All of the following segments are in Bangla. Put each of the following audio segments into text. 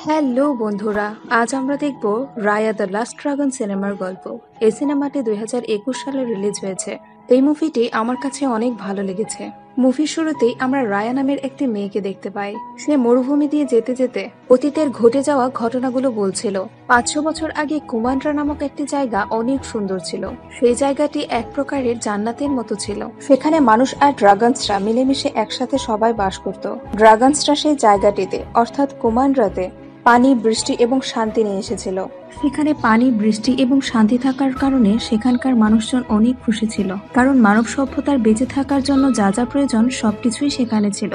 হ্যালো বন্ধুরা, আজ আমরা দেখব রায়া দ্য লাস্ট ড্রাগন সিনেমার গল্প। এই সিনেমাটি 2021 সালে রিলিজ হয়েছে। এই মুভিটি আমার কাছে অনেক ভালো লেগেছে। মুভির শুরুতেই আমরা রায়া নামের একটি মেয়েকে দেখতে পাই। সে মরুভূমি দিয়ে যেতে যেতে অতীতের ঘটে যাওয়া ঘটনাগুলো বলছিল। 500 বছর আগে কুমান্ড্রা নামক একটি জায়গা অনেক সুন্দর ছিল। সেই জায়গাটি এক প্রকারের জান্নাতের মতো ছিল। সেখানে মানুষ আর ড্রাগনসরা মিলেমিশে একসাথে সবাই বাস করত। ড্রাগনসরা সেই জায়গাটিতে অর্থাৎ কুমান্ড্রাতে পানি, বৃষ্টি এবং শান্তি নিয়ে এসেছিল। সেখানে পানি, বৃষ্টি এবং শান্তি থাকার কারণে সেখানকার মানুষজন অনেক খুশি ছিল, কারণ মানব সভ্যতার বেঁচে থাকার জন্য যা যা প্রয়োজন সবকিছুই সেখানে ছিল।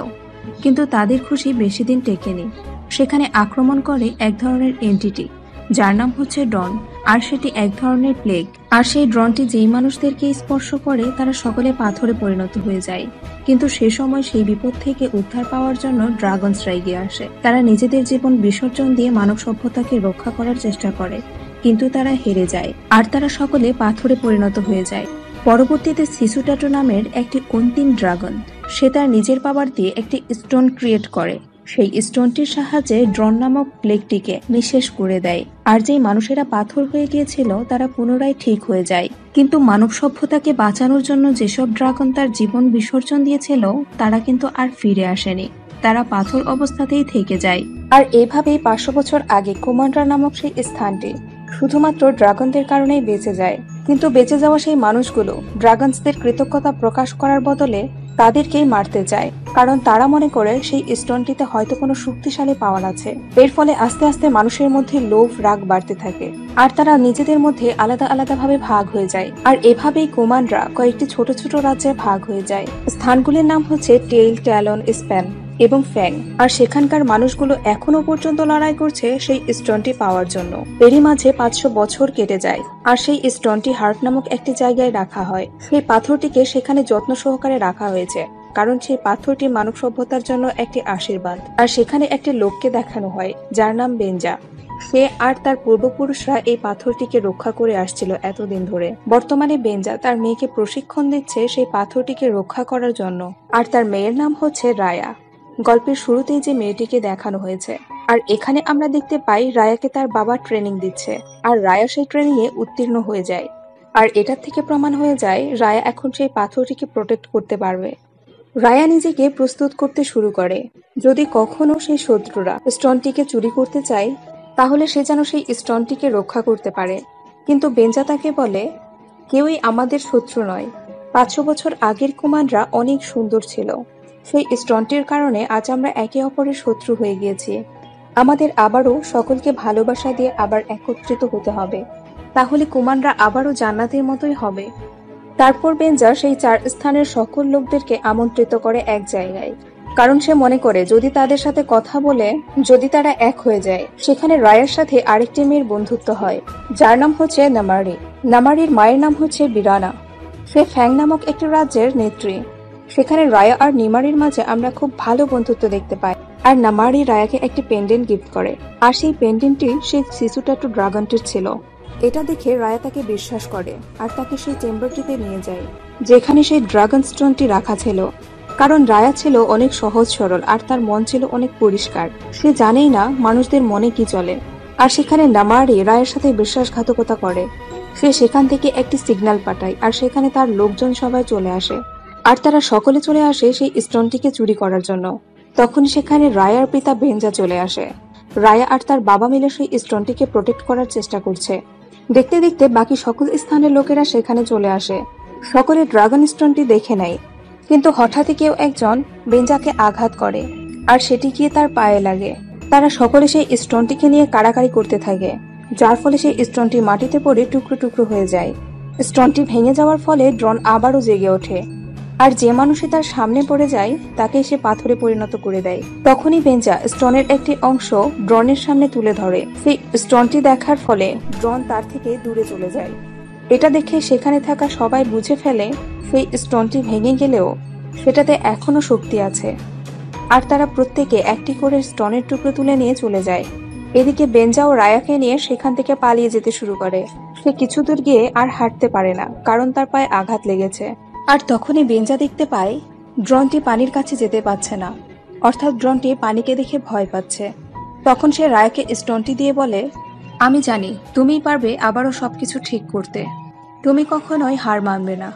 কিন্তু তাদের খুশি বেশি দিন টেকেনি। সেখানে আক্রমণ করে এক ধরনের এন্টিটি, যার নাম হচ্ছে ডন, আর সেটি এক ধরনের প্লেগ। আর সেই ড্রনটি যেই মানুষদেরকে স্পর্শ করে তারা সকলে পাথরে পরিণত হয়ে যায়। কিন্তু সে সময় সেই বিপদ থেকে উদ্ধার পাওয়ার জন্য ড্রাগনসরা এগিয়ে আসে। তারা নিজেদের জীবন বিসর্জন দিয়ে মানব সভ্যতাকে রক্ষা করার চেষ্টা করে, কিন্তু তারা হেরে যায় আর তারা সকলে পাথরে পরিণত হয়ে যায়। পরবর্তীতে সিসুটাটো নামের একটি অন্তিম ড্রাগন, সে তার নিজের পাওয়ার দিয়ে একটি স্টোন ক্রিয়েট করে। সেই স্টোনটির সাহায্যে ড্রন নামক প্লেগটিকে নিঃশেষ করে দেয়। আর যেই মানুষেরা পাথর হয়ে গিয়েছিল তারা পুনরায় ঠিক হয়ে যায়। কিন্তু মানব সভ্যতাকে বাঁচানোর জন্য যেসব ড্রাগন তার জীবন বিসর্জন দিয়েছিল তারা কিন্তু আর ফিরে আসেনি। তারা পাথর অবস্থাতেই থেকে যায়। আর এভাবেই 500 বছর আগে কুমান্ড্রা নামক সেই স্থানটি শুধুমাত্র ড্রাগনদের কারণেই বেঁচে যায়। কিন্তু বেঁচে যাওয়া সেই মানুষগুলো ড্রাগনসদের কৃতজ্ঞতা প্রকাশ করার বদলে তাদেরকেই মারতে চায়, কারণ তারা মনে করে সেই স্টোনটিতে হয়তো কোনো শক্তিশালী পাওয়ার আছে। এর ফলে আস্তে আস্তে মানুষের মধ্যে লোভ, রাগ বাড়তে থাকে আর তারা নিজেদের মধ্যে আলাদা আলাদাভাবে ভাগ হয়ে যায়। আর এভাবেই কুমান্ড্রা কয়েকটি ছোট ছোট রাজ্যে ভাগ হয়ে যায়। স্থানগুলির নাম হচ্ছে টেইল, ট্যালন, স্প্যান এবং ফ্যাং। আর সেখানকার মানুষগুলো এখনো পর্যন্ত লড়াই করছে সেই স্টোনটি পাওয়ার জন্য। এরই মাঝে 500 বছর কেটে যায় আর সেই স্টোনটি হার্ট নামক একটি জায়গায় রাখা হয়। সেই পাথরটিকে সেখানে যত্ন সহকারে রাখা হয়েছে, কারণ সেই পাথরটি মানব সভ্যতার জন্য একটি আশীর্বাদ। আর সেখানে একটি লোককে দেখানো হয় যার নাম বেঞ্জা। সে আর তার পূর্বপুরুষরা এই পাথরটিকে রক্ষা করে আসছিল এতদিন ধরে। বর্তমানে বেঞ্জা তার মেয়েকে প্রশিক্ষণ দিচ্ছে সেই পাথরটিকে রক্ষা করার জন্য। আর তার মেয়ের নাম হচ্ছে রায়া। গল্পের শুরুতেই যে মেয়েটিকে দেখানো হয়েছে, আর এখানে আমরা দেখতে পাই রায়াকে তার বাবা ট্রেনিং দিচ্ছে, আর রায়া সেই ট্রেনিং এ উত্তীর্ণ হয়ে যায়। আর এটার থেকে প্রমাণ হয়ে যায় রায়া এখন সেই পাথরটিকে প্রোটেক্ট করতে পারবে। রায়া নিজেকে প্রস্তুত করতে শুরু করে, যদি কখনো সেই শত্রুরা স্টোনটিকে চুরি করতে চায় তাহলে সে যেন সেই স্টোনটিকে রক্ষা করতে পারে। কিন্তু বেঞ্জা তাকে বলে, কেউই আমাদের শত্রু নয়। 500 বছর আগের কুমাররা অনেক সুন্দর ছিল। সেই স্টোনটির কারণে আজ আমরা একে অপরের শত্রু হয়ে গিয়েছি। আমাদের আবারও সকলকে ভালোবাসা দিয়ে আবার একত্রিত হতে হবে, তাহলে কুমাররা আবারও জান্নাতের মতোই হবে। তারপর বেঞ্জা সেই 4 স্থানের সকল লোকদেরকে আমন্ত্রিত করে এক জায়গায়, কারণ সে মনে করে যদি তাদের সাথে কথা বলে যদি তারা এক হয়ে যায়, সেখানে রায়ার সাথে আরেকটি মেয়ের বন্ধুত্ব হয় যার নাম হচ্ছে নামারি। নামারির মায়ের নাম হচ্ছে বিরানা। সে ফ্যাং নামক একটি রাজ্যের নেত্রী। সেখানে রায়া আর নিমারির মাঝে আমরা খুব ভালো বন্ধুত্ব দেখতে পাই। আর নামারি রায়াকে একটি পেন্ডেন্ট গিফট করে, আর সেই পেন্ডেন্টটি সেই সিসুটাটো ড্রাগনটির ছিল। এটা দেখে রায়া তাকে বিশ্বাস করে আর তাকে সেই চেম্বারটিতে নিয়ে যায় যেখানে সেই ড্রাগন স্টোনটি রাখা ছিল। কারণ রায়া ছিল অনেক সহজ সরল আর তার মন ছিল অনেক পরিষ্কার। সে জানেই না মানুষদের মনে কি চলে। আর সেখানে নামারি রায়ের সাথে বিশ্বাসঘাতকতা করে। সে সেখান থেকে একটি সিগন্যাল পাঠায় আর সেখানে তার লোকজন সবাই চলে আসে। আর তারা সকলে চলে আসে সেই স্টোনটিকে চুরি করার জন্য। তখন সেখানে রায়ার পিতা বেঞ্জা চলে আসে। রায়া আর তার বাবা মিলে সেই স্টোনটিকে প্রোটেক্ট করার চেষ্টা করছে। দেখতে দেখতে বাকি সকল স্থানের লোকেরা সেখানে চলে আসে। সকলে ড্রাগন স্টোনটি দেখে নেয়, কিন্তু হঠাৎই কেউ একজন বেঞ্জাকে আঘাত করে আর সেটি গিয়ে তার পায়ে লাগে। তারা সকলে সেই স্টোনটিকে নিয়ে কাড়াকাড়ি করতে থাকে, যার ফলে সেই স্টোনটি মাটিতে পড়ে টুকরো টুকরো হয়ে যায়। স্টোনটি ভেঙে যাওয়ার ফলে ড্রন আবারও জেগে ওঠে, আর যে মানুষই তার সামনে পড়ে যায় তাকে সে পাথরে পরিণত করে দেয়। তখনই বেঞ্জা স্টোনের একটি অংশ ড্রনের সামনে তুলে ধরে। সেই স্টোনটি দেখার ফলে ড্রন তার থেকে দূরে চলে যায়। এটা দেখে সেখানে থাকা সবাই বুঝে ফেলে সেই স্টোনটি ভেঙে গেলেও সেটাতে এখনো শক্তি আছে। আর তারা প্রত্যেকে একটি করে স্টোনের টুকরো তুলে নিয়ে চলে যায়। এদিকে বেঞ্জা ও রায়াকে নিয়ে সেখান থেকে পালিয়ে যেতে শুরু করে। সে কিছু দূর গিয়ে আর হাঁটতে পারে না, কারণ তার পায়ে আঘাত লেগেছে। আর তখনই বেঞ্জা দেখতে পায় ড্রনটি পানির কাছে যেতে পারছে না, অর্থাৎ ড্রনটি পানিকে দেখে ভয় পাচ্ছে। তখন সে রায়াকে স্টোনটি দিয়ে বলে, আমি জানি তুমিই পারবে আবারও সবকিছু ঠিক করতে, তুমি কখনোই হার মানবে না।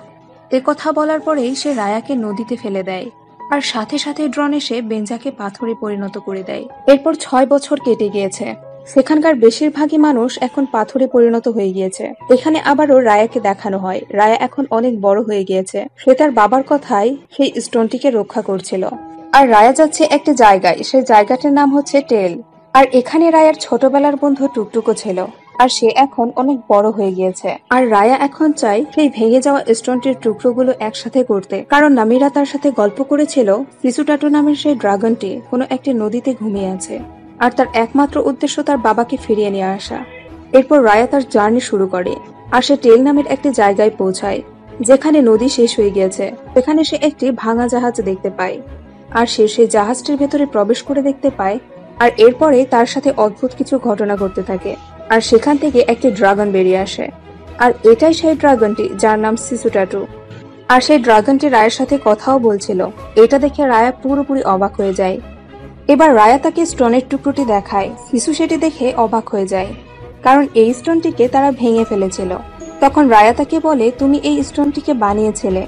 এ কথা বলার পরেই সে রায়াকে নদীতে ফেলে দেয়, আর সাথে সাথে ড্রন এসে বেঞ্জাকে পাথরে পরিণত করে দেয়। এরপর 6 বছর কেটে গিয়েছে। সেখানকার বেশিরভাগই মানুষ এখন পাথরে পরিণত হয়ে গিয়েছে। এখানে আবারও রায়াকে দেখানো হয় রায়া এখন অনেক বড় হয়ে গিয়েছে। সে তার বাবার কথায় সেই স্টোনটিকে রক্ষা করছিল। আর রায়া যাচ্ছে একটি জায়গায়, সেই জায়গাটার নাম হচ্ছে টেল। আর এখানে রায়ার ছোটবেলার বন্ধু টুকটুকো ছিল, আর সে এখন অনেক বড় হয়ে গিয়েছে। আর রায়া এখন চায় সেই ভেঙে যাওয়া স্টোনটির টুকরোগুলো একসাথে করতে, কারণ নামিরা তার সাথে গল্প করেছিল সিসুটাটু নামের সেই ড্রাগনটি কোনো একটি নদীতে ঘুমিয়ে আছে, আর তার একমাত্র উদ্দেশ্য তার বাবাকে ফিরিয়ে নিয়ে আসা। এরপর রায়া তার জার্নি শুরু করে, আর সে টেল নামের একটি জায়গায় পৌঁছায় যেখানে নদী শেষ হয়ে গিয়েছে। সেখানে সে একটি ভাঙা জাহাজ দেখতে পায়, আর সে সেই জাহাজটির ভেতরে প্রবেশ করে দেখতে পায়। আর এরপরে তার সাথে অদ্ভুত কিছু ঘটনা ঘটতে থাকে, আর সেখান থেকে একটি ড্রাগন বেরিয়ে আসে। আর এটাই সেই ড্রাগনটি যার নাম সিসুটাটু। আর সেই ড্রাগনটি রায়ের সাথে কথাও বলছিল। এটা দেখে রায়া পুরোপুরি অবাক হয়ে যায়। এবার রায়া তাকে স্টোনের টুকরোটি দেখায়। সিসু সেটি দেখে অবাক হয়ে যায়, কারণ এই স্টোনটিকে তারা ভেঙে ফেলেছিল। তখন রায়া তাকে বলে, তুমি এই স্টোনটিকে বানিয়েছিলে,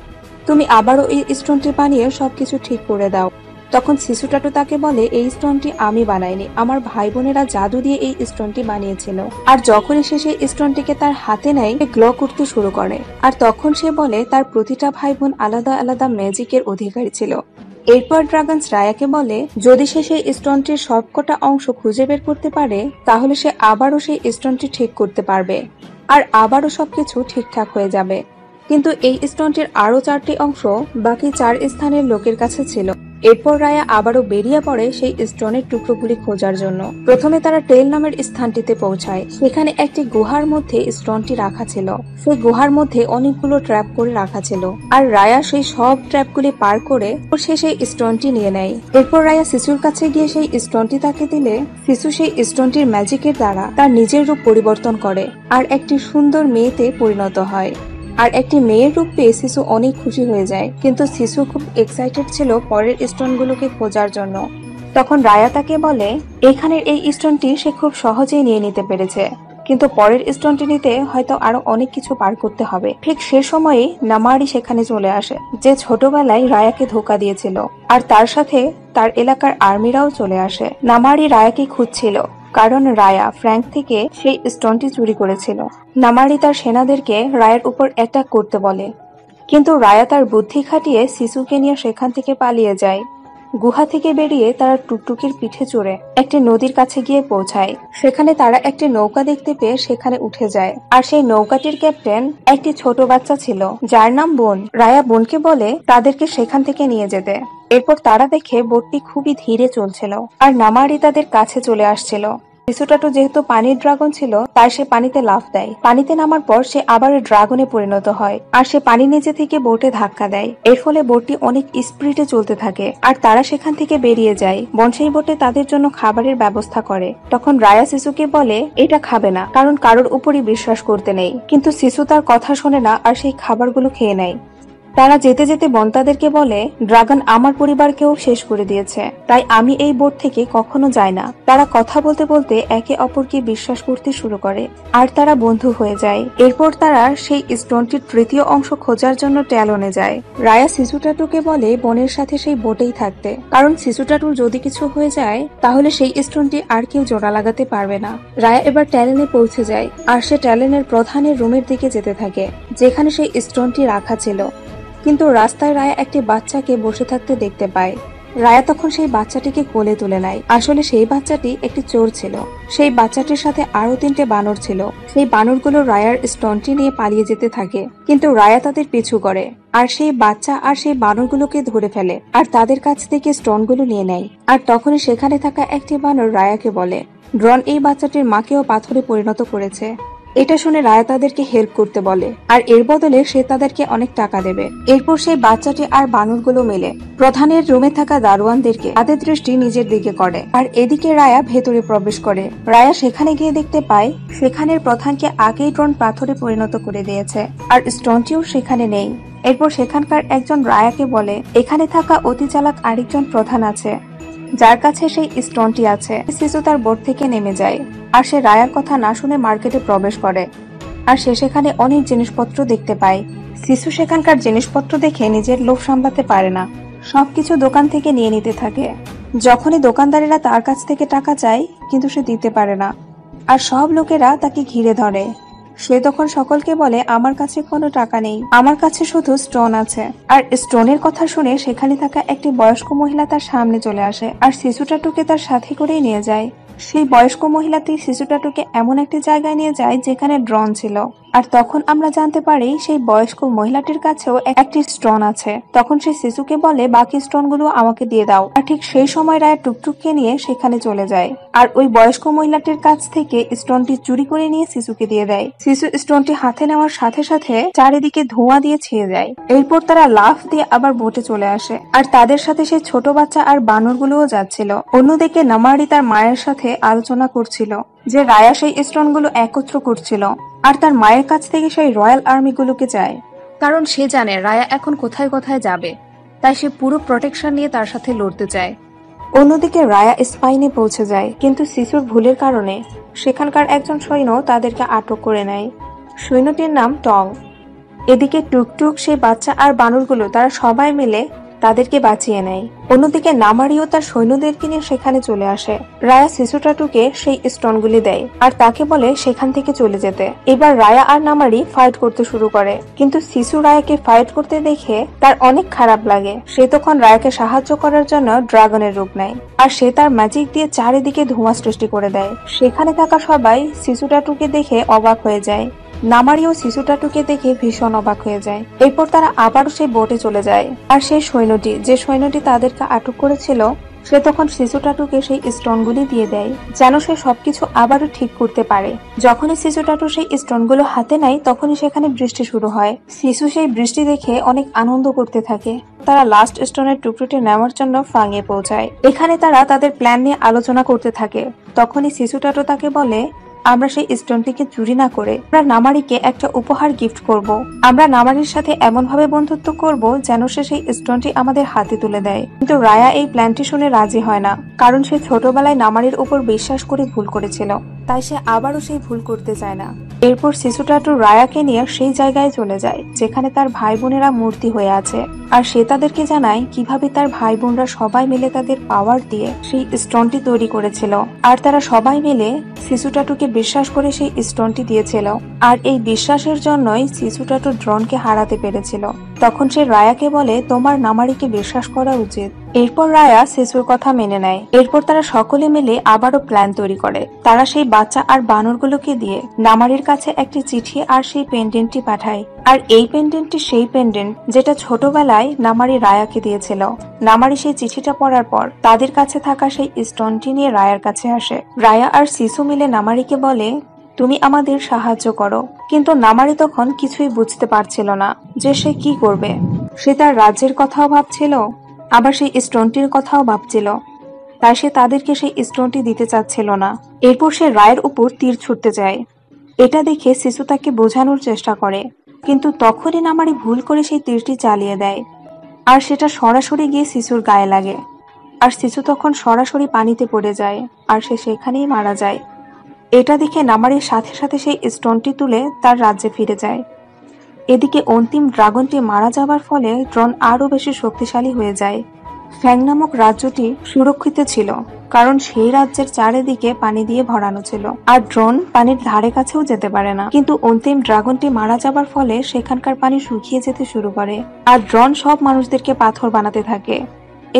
তুমি আবারও এই স্টোনটি বানিয়ে সবকিছু ঠিক করে দাও। তখন সিসুটাটু তাকে বলে, এই স্টোনটি আমি বানাইনি, আমার ভাই বোনেরা জাদু দিয়ে এই স্টোনটি বানিয়েছিল। আর যখনই সে সেই স্টোনটিকে তার হাতে নেয়, গ্লো করতে শুরু করে। আর তখন সে বলে তার প্রতিটা ভাই বোন আলাদা আলাদা ম্যাজিকের অধিকারী ছিল। এরপর ড্রাগনস রায়াকে বলে, যদি সে সেই স্টোনটির সবকটা অংশ খুঁজে বের করতে পারে, তাহলে সে আবারও সেই স্টোনটি ঠিক করতে পারবে, আর আবারও সবকিছু ঠিকঠাক হয়ে যাবে। কিন্তু এই স্টোনটির আরো 4টি অংশ বাকি 4 স্থানের লোকের কাছে ছিল। এরপর রায়া আবারও বেরিয়ে পড়ে সেই স্টোনের টুকরোগুলি খোঁজার জন্য। প্রথমে তারা টেল নামের স্থানটিতে পৌঁছায়। সেখানে একটি গুহার মধ্যে স্টোনটি রাখা ছিল। সেই গুহার মধ্যে অনেকগুলো ট্র্যাপ করে রাখা ছিল, আর রায়া সেই সব ট্র্যাপগুলি পার করে সে সেই স্টোনটি নিয়ে নেয়। এরপর রায়া শিশুর কাছে গিয়ে সেই স্টোনটি তাকে দিলে শিশু সেই স্টোনটির ম্যাজিকের দ্বারা তার নিজের রূপ পরিবর্তন করে, আর একটি সুন্দর মেয়েতে পরিণত হয়। আর একটি মেয়ের রূপ পেয়ে শিশু অনেক খুশি হয়ে যায়, কিন্তু শিশু খুব এক্সাইটেড ছিল পরের স্টোনগুলোকে খোঁজার জন্য। তখন রায়া তাকে বলে, এখানের এই স্টোনটি সে খুব সহজেই নিয়ে নিতে পেরেছে, কিন্তু পরের স্টোনটি নিতে হয়তো আরো অনেক কিছু পার করতে হবে। ঠিক সে সময়ে নামারি সেখানে চলে আসে, যে ছোটবেলায় রায়াকে ধোকা দিয়েছিল, আর তার সাথে তার এলাকার আর্মিরাও চলে আসে। নামারি রায়াকে খুঁজছিল, কারণ রায়া ফ্র্যাঙ্ক থেকে সেই স্টোনটি চুরি করেছিল। নামারি তার সেনাদেরকে রায়ের উপর অ্যাটাক করতে বলে, কিন্তু রায়া তার বুদ্ধি খাটিয়ে শিশুকে নিয়ে সেখান থেকে পালিয়ে যায়। গুহা থেকে বেরিয়ে তারা টুকটুকির পিঠে চড়ে একটি নদীর কাছে গিয়ে পৌঁছায়। সেখানে তারা একটি নৌকা দেখতে পেয়ে সেখানে উঠে যায়, আর সেই নৌকাটির ক্যাপ্টেন একটি ছোট বাচ্চা ছিল যার নাম বোন। রায়া বোনকে বলে তাদেরকে সেখান থেকে নিয়ে যেতে। এরপর তারা দেখে বোটটি খুবই ধীরে চলছিল, আর নামারি তাদের কাছে চলে আসছিল। শিশুটাটু যেহেতু পানির ড্রাগন ছিল, তাই সে পানিতে লাফ দেয়। পানিতে নামার পর সে আবার ড্রাগনে পরিণত হয়, আর সে পানি নিচে থেকে বোটে ধাক্কা দেয়। এর ফলে বোটটি অনেক স্পিডে চলতে থাকে, আর তারা সেখান থেকে বেরিয়ে যায়। বন সেই বোটে তাদের জন্য খাবারের ব্যবস্থা করে। তখন রায়া শিশুকে বলে, এটা খাবে না, কারণ কারোর উপরই বিশ্বাস করতে নেই। কিন্তু শিশু তার কথা শোনে না, আর সেই খাবারগুলো খেয়ে নেয়। তারা যেতে যেতে বন তাদেরকে বলে, ড্রাগন আমার পরিবারকেও শেষ করে দিয়েছে, তাই আমি এই বোট থেকে কখনো যাই না। তারা কথা বলতে বলতে একে অপরকে বিশ্বাস করতে শুরু করে, আর তারা বন্ধু হয়ে যায়। এরপর তারা সেই স্টোনটির তৃতীয় অংশ খোঁজার জন্য ট্যালনে যায়। রায়া শিশুটাটুকে বলে বনের সাথে সেই বোটেই থাকতে, কারণ শিশুটাটুর যদি কিছু হয়ে যায় তাহলে সেই স্টোনটি আর কেউ জোড়া লাগাতে পারবে না। রায়া এবার ট্যালেনে পৌঁছে যায়, আর সে ট্যালেনের প্রধানের রুমের দিকে যেতে থাকে, যেখানে সেই স্টোনটি রাখা ছিল। কিন্তু রাস্তায় রায়া একটি বাচ্চাকে বসে থাকতে দেখতে পায়। রায়া তখন সেই বাচ্চাটিকে কোলে তুলে নেয়। আসলে সেই বাচ্চাটি একটি চোর ছিল। সেই বাচ্চাটির সাথে আরো 3টে বানর ছিল। সেই বানরগুলো রায়ার স্টোনটি নিয়ে পালিয়ে যেতে থাকে, কিন্তু রায়া তাদের পিছু করে, আর সেই বাচ্চা আর সেই বানরগুলোকে ধরে ফেলে, আর তাদের কাছ থেকে স্টোনগুলো নিয়ে নেয়। আর তখনই সেখানে থাকা একটি বানর রায়াকে বলে, ড্রন এই বাচ্চাটির মাকেও পাথরে পরিণত করেছে। এটা শুনে রায়া তাদেরকে হেল্প করতে বলে, আর এর বদলে সে তাদেরকে অনেক টাকা দেবে। এরপর সেই বাচ্চাটি আর বানরগুলো মিলে প্রধানের রুমে থাকা দারোয়ানদেরকে তাদের দৃষ্টি নিজের দিকে করে, আর এদিকে রায়া ভেতরে প্রবেশ করে। রায়া সেখানে গিয়ে দেখতে পায় সেখানের প্রধানকে আগেই ড্রোন পাথরে পরিণত করে দিয়েছে, আর স্টোনটিও সেখানে নেই। এরপর সেখানকার একজন রায়াকে বলে, এখানে থাকা অতি চালাক আরেকজন প্রধান আছে, যার কাছে সেই স্টোনটি আছে। সিসু তার বোট থেকে নেমে যায় আর সে রায়ার কথা না শুনে মার্কেটে প্রবেশ করে। আর সে সেখানে অনেক জিনিসপত্র দেখতে পায়। সিসু সেখানকার জিনিসপত্র দেখে নিজের লোভ সামলাতে পারে না, সবকিছু দোকান থেকে নিয়ে নিতে থাকে। যখনই দোকানদারেরা তার কাছ থেকে টাকা চায় কিন্তু সে দিতে পারে না, আর সব লোকেরা তাকে ঘিরে ধরে। সে তখন সকলকে বলে, আমার কাছে কোনো টাকা নেই, আমার কাছে শুধু স্টোন আছে। আর স্টোনের কথা শুনে সেখানে থাকা একটি বয়স্ক মহিলা তার সামনে চলে আসে আর শিশুটাটুকে তার সাথে করেই নিয়ে যায়। সেই বয়স্ক মহিলাটি শিশুটাটুকে এমন একটি জায়গায় নিয়ে যায় যেখানে ড্রোন ছিল। আর তখন আমরা জানতে পারি সেই বয়স্ক মহিলাটির কাছেও একটি স্টোন আছে। তখন সে শিশুকে বলে, বাকি স্টোনগুলো আমাকে দিয়ে দাও। আর ঠিক সেই সময় রায়া টুকটুককে নিয়ে সেখানে চলে যায় আর ওই বয়স্ক মহিলাটির কাছ থেকে স্টোনটি চুরি করে নিয়ে শিশুকে দিয়ে দেয়। শিশু স্টোনটি হাতে নেওয়ার সাথে সাথে চারিদিকে ধোঁয়া দিয়ে ছেয়ে যায়। এরপর তারা লাফ দিয়ে আবার বোটে চলে আসে আর তাদের সাথে সেই ছোট বাচ্চা আর বানরগুলোও যাচ্ছিল। অন্যদিকে নামারি তার মায়ের সাথে আলোচনা করছিল যে রায়া সেই স্টোনগুলো একত্র করছিল আর তার মায়ের কাছ থেকে সেই রয়্যাল আর্মিগুলোকে চায়, কারণ সে জানে রায়া এখন কোথায় কোথায় যাবে। তাই সে পুরো প্রোটেকশন নিয়ে তার সাথে লড়তে চায়। অন্যদিকে রায়া স্পাইনে পৌঁছে যায়, কিন্তু শিশুর ভুলের কারণে সেখানকার একজন সৈন্য তাদেরকে আটক করে নেয়। সৈন্যটির নাম টং। এদিকে টুকটুক, সেই বাচ্চা আর বানরগুলো তারা সবাই মিলে তাদেরকে বাঁচিয়ে নেয়। অন্যদিকে নামারিও তার সৈন্যদেরকে নিয়ে সেখানে চলে আসে। রায়া শিশুটাটুকে সেই স্টোনগুলি দেয় আর তাকে বলে সেখান থেকে চলে যেতে। এবার রায়া আর নামারি ফাইট করতে শুরু করে, কিন্তু শিশু রায়াকে ফাইট করতে দেখে তার অনেক খারাপ লাগে। সে তখন রায়াকে সাহায্য করার জন্য ড্রাগনের রূপ নেয় আর সে তার ম্যাজিক দিয়ে চারিদিকে ধোঁয়া সৃষ্টি করে দেয়। সেখানে থাকা সবাই শিশুটাটুকে দেখে অবাক হয়ে যায়। নামারিও শিশুটাটুকে দেখে ভীষণ অবাক হয়ে যায়। এরপর তারা আবারও সেই বোটে চলে যায় আর সেই সৈন্যটি তাদেরকে আটক করেছিল সে তখন শিশুটাটুকে সেই স্টোনগুলি দিয়ে দেয় যেন সে সবকিছু আবারও ঠিক করতে পারে। যখনই শিশুটাটু সেই স্টোনগুলো হাতে নেয় তখনই সেখানে বৃষ্টি শুরু হয়। শিশু সেই বৃষ্টি দেখে অনেক আনন্দ করতে থাকে। তারা লাস্ট স্টোনের টুকরোটি নেওয়ার জন্য ফাঙে পৌঁছায়। এখানে তারা তাদের প্ল্যান নিয়ে আলোচনা করতে থাকে। তখনই শিশুটাটু তাকে বলে, আমরা সেই স্টোনটিকে চুরি না করে আমরা নামারিকে একটা উপহার গিফট করব। আমরা নামারির সাথে এমন ভাবে বন্ধুত্ব করব যেন সে সেই স্টোনটি আমাদের হাতে তুলে দেয়। কিন্তু রায়া এই প্ল্যানটি শুনে রাজি হয় না, কারণ সে ছোটবেলায় নামারির উপর বিশ্বাস করে ভুল করেছিল। তাই সে আবারও সেই ভুল করতে চায় না। এরপর শিশুটাটু রায়াকে নিয়ে সেই জায়গায় চলে যায় যেখানে তার ভাই বোনেরা মূর্তি হয়ে আছে আর সে তাদেরকে জানায় কিভাবে তার ভাই বোনরা সবাই মিলে তাদের পাওয়ার দিয়ে সেই স্টোনটি তৈরি করেছিল আর তারা সবাই মিলে শিশুটাটুকে বিশ্বাস করে সেই স্টোনটি দিয়েছিল। আর এই বিশ্বাসের জন্যই শিশুটাটু ড্রোনকে হারাতে পেরেছিল। তখন সে রায়াকে বলে, তোমার নামারিকে বিশ্বাস করা উচিত। এরপর রায়া শিশুর কথা মেনে নেয়। এরপর তারা সকলে মিলে আবারও প্ল্যান তৈরি করে। তারা সেই বাচ্চা আর বানরগুলোকে দিয়ে নামারির কাছে একটি চিঠি আর সেই পেন্ডেন্টটি পাঠায়। আর এই পেন্ডেন্টটি সেই পেন্ডেন্ট যেটা ছোটবেলায় নামারি রায়াকে দিয়েছিল। নামারি সেই চিঠিটা পড়ার পর তাদের কাছে থাকা সেই স্টোনটি নিয়ে রায়ার কাছে আসে। রায়া আর শিশু মিলে নামারিকে বলে, তুমি আমাদের সাহায্য করো। কিন্তু নামারি তখন কিছুই বুঝতে পারছিল না যে সে কি করবে। সে তার রাজ্যের কথাও ভাবছিল, আবার সেই স্টোনটির কথাও ভাবছিল। তাই সে তাদেরকে সেই স্টোনটি দিতে চাচ্ছিল না। এরপর সে রায়ের উপর তীর ছুটতে যায়। এটা দেখে শিশু তাকে বোঝানোর চেষ্টা করে, কিন্তু তখনই নামারি ভুল করে সেই তীরটি চালিয়ে দেয় আর সেটা সরাসরি গিয়ে শিশুর গায়ে লাগে। আর শিশু তখন সরাসরি পানিতে পড়ে যায় আর সে সেখানেই মারা যায়। এটা দেখে নামারির সাথে সাথে সেই স্টোনটি তুলে তার রাজ্যে ফিরে যায়। এদিকে অন্তিম ড্রাগনটি মারা যাবার ফলে ড্রোন আরো বেশি শক্তিশালী হয়ে যায়। ফ্যাং নামক রাজ্যটি সুরক্ষিত ছিল, কারণ সেই রাজ্যের চারিদিকে পানি দিয়ে ভরানো ছিল আর ড্রোন পানির ধারে কাছেও যেতে পারে না। কিন্তু অন্তিম ড্রাগনটি মারা যাবার ফলে সেখানকার পানি শুকিয়ে যেতে শুরু করে আর ড্রোন সব মানুষদেরকে পাথর বানাতে থাকে।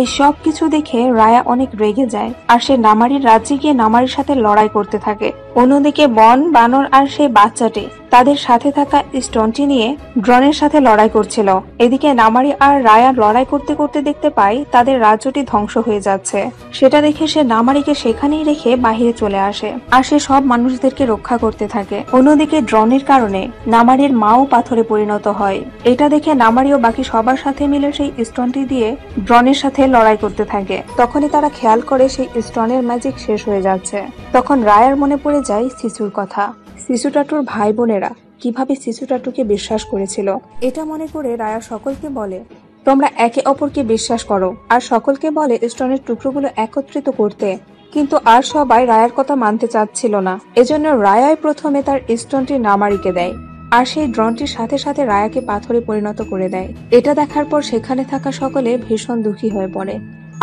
এই সব কিছু দেখে রায়া অনেক রেগে যায় আর সে নামারির রাজ্যে গিয়ে নামারির সাথে লড়াই করতে থাকে। অন্যদিকে বন, বানর আর সেই বাচ্চাটি তাদের সাথে থাকা স্টোনটি নিয়ে ড্রোনের সাথে লড়াই করছিল। এদিকে নামারি আর রায়া লড়াই করতে করতে দেখতে পায় তাদের রাজ্যটি ধ্বংস হয়ে যাচ্ছে। সেটা দেখে সে নামারিকে সেখানেই রেখে বাহিরে চলে আসে আর সে সব মানুষদেরকে রক্ষা করতে থাকে। অন্যদিকে ড্রোনের কারণে নামারির মাও পাথরে পরিণত হয়। এটা দেখে নামারিও বাকি সবার সাথে মিলে সেই স্টোনটি দিয়ে ড্রোনের সাথে লড়াই করতে থাকে। তখনই তারা খেয়াল করে সেই স্টোনের ম্যাজিক শেষ হয়ে যাচ্ছে। তখন রায়ার মনে পড়ে যায় শিশুর কথা। শিশুটাটুর ভাই বোনেরা কিভাবে শিশুটাটুকে বিশ্বাস করেছিল। এটা মনে করে রায়া সকলকে বলে, তোমরা একে অপরকে বিশ্বাস করো আর সকলকে বলে স্টোনের টুকরোগুলো একত্রিত করতে। কিন্তু আর সবাই রায়ার কথা মানতে চাচ্ছিল না। এজন্য রায়াই প্রথমে তার স্টোনটি নামারিকে দেয় আর সেই ড্রোনটির সাথে সাথে রায়াকে পাথরে পরিণত করে দেয়। এটা দেখার পর সেখানে থাকা সকলে ভীষণ দুঃখী হয়ে পড়ে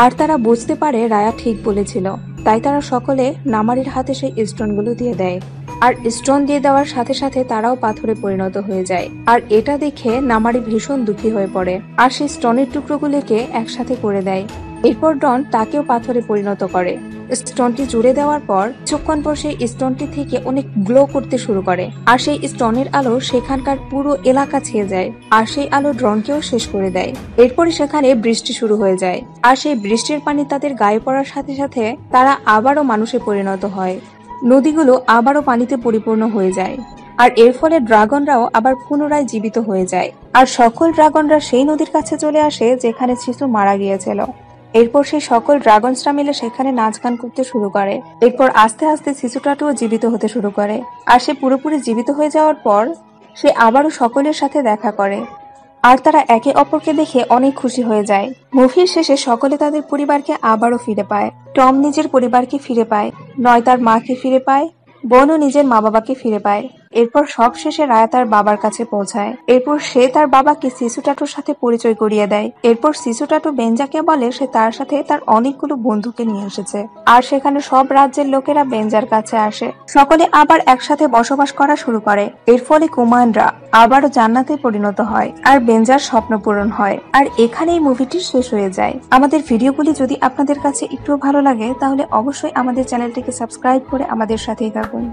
আর তারা বুঝতে পারে রায়া ঠিক বলেছিল। তাই তারা সকলে নামারির হাতে সেই স্টোনগুলো দিয়ে দেয় আর স্টোন দিয়ে দেওয়ার সাথে সাথে তারাও পাথরে পরিণত হয়ে যায়। আর এটা দেখে নামারি ভীষণ দুঃখী হয়ে পড়ে আর সেই স্টোনের টুকরোগুলিকে একসাথে করে দেয়। এরপর ডন তাকেও পাথরে পরিণত করে। স্টোনটি জুড়ে দেওয়ার পর কিছুক্ষণ পর সেই স্টোনটি থেকে অনেক গ্লো করতে শুরু করে আর সেই স্টোনের আলো সেখানকার পুরো এলাকা ছেয়ে যায় আর সেই আলো ড্রোনকেও শেষ করে দেয়। এরপরে সেখানে বৃষ্টি শুরু হয়ে যায় আর সেই বৃষ্টির পানি তাদের গায়ে পড়ার সাথে সাথে তারা আবারও মানুষে পরিণত হয়। নদীগুলো আবারও পানিতে পরিপূর্ণ হয়ে যায় আর এর ফলে ড্রাগনরাও আবার পুনরায় জীবিত হয়ে যায় আর সকল ড্রাগনরা সেই নদীর কাছে চলে আসে যেখানে শিশু মারা গিয়েছিল। এরপর সেই সকল ড্রাগনসরা মিলে সেখানে নাচ গান করতে শুরু করে। এরপর আস্তে আস্তে শিশুটাও জীবিত হতে শুরু করে আর সে পুরোপুরি জীবিত হয়ে যাওয়ার পর সে আবারও সকলের সাথে দেখা করে আর তারা একে অপরকে দেখে অনেক খুশি হয়ে যায়। মুভির শেষে সকলে তাদের পরিবারকে আবারও ফিরে পায়। টম নিজের পরিবারকে ফিরে পায়, নয় তার মাকে ফিরে পায়, বোনও নিজের মা বাবাকে ফিরে পায়। এরপর সব শেষে রায়া তার বাবার কাছে পৌঁছায়। এরপর সে তার বাবাকে শিশু টাটুর সাথে পরিচয় করিয়ে দেয়। এরপর শিশু টাটু বেঞ্জাকে বলে সে তার সাথে তার অনেকগুলো বন্ধুকে নিয়ে এসেছে আর সেখানে সব রাজ্যের লোকেরা বেঞ্জার কাছে আসে। সকলে আবার একসাথে বসবাস করা শুরু করে। এর ফলে কুমানরা আবারও জান্নাতে পরিণত হয় আর বেঞ্জার স্বপ্ন পূরণ হয়। আর এখানেই মুভিটি শেষ হয়ে যায়। আমাদের ভিডিওগুলি যদি আপনাদের কাছে একটু ভালো লাগে তাহলে অবশ্যই আমাদের চ্যানেলটিকে সাবস্ক্রাইব করে আমাদের সাথেই থাকুন।